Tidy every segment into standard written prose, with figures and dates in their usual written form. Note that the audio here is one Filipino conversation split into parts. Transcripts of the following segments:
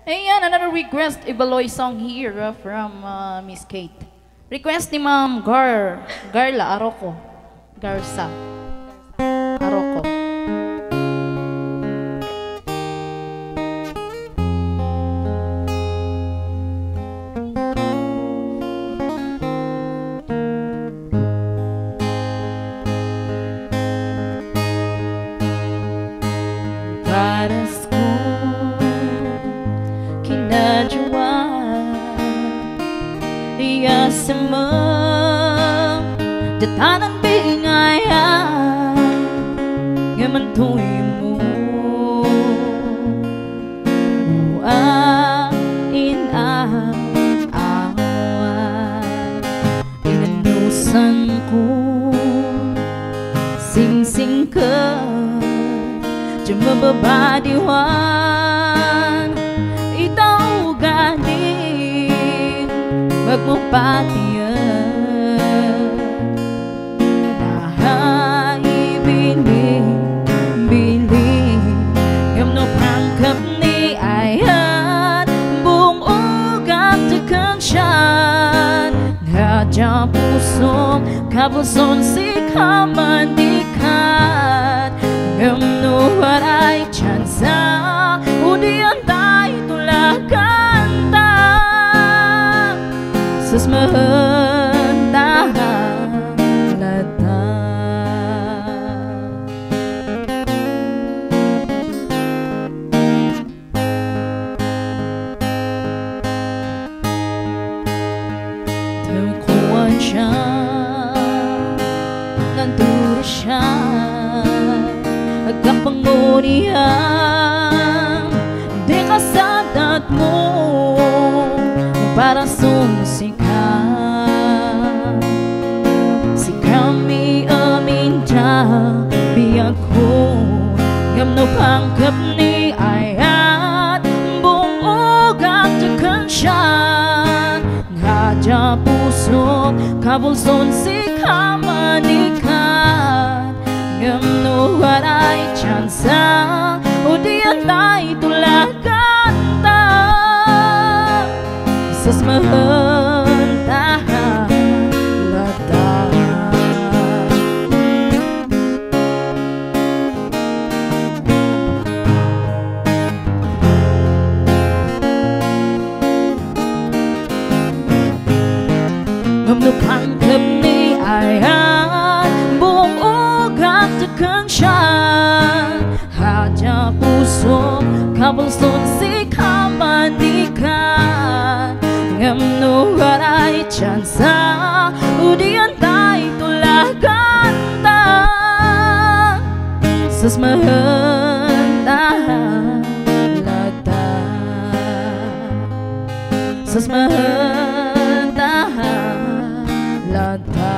Ayan, another request, Ibaloy song here from Miss Kate. Request ni Ma'am Garla Aroko. Garza Aroko. Paras ko kinadyawan iya sama datanan bingaya ngamantoy mo uain ang away inanusan ko sing-sing ka cuma babadiwan itaw galing magmupatiyan nahaibili-bili yamno pangkep ni AYAT buong ugat tekang siyan hadya pusong kapuson si kamandikan yamno waray tsansa udian tayo tulakan ta sasmahantahan lata tukuan siya nanduro siya agapangunihan di kasadat mo para sumusika si kami aminda biyak ko gamno pangkep ni AYAT buong ugat tekang siya hadya puso kabulson si kamanikan gamno waray tsansa udian tayo tulakan ta sasmahantahan lata gamno pangkep ni AYAT buong ugat tekang siya hadya puso kabulson si kamandikan ngamno waray tsansa udian tayo tulakan ta sasmahantahan lata sasmahantahan lata.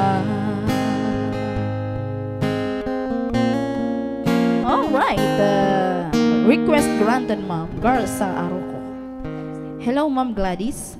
Alright, request granted, Ma'am Garza Aroko. Hello, Ma'am Gladys.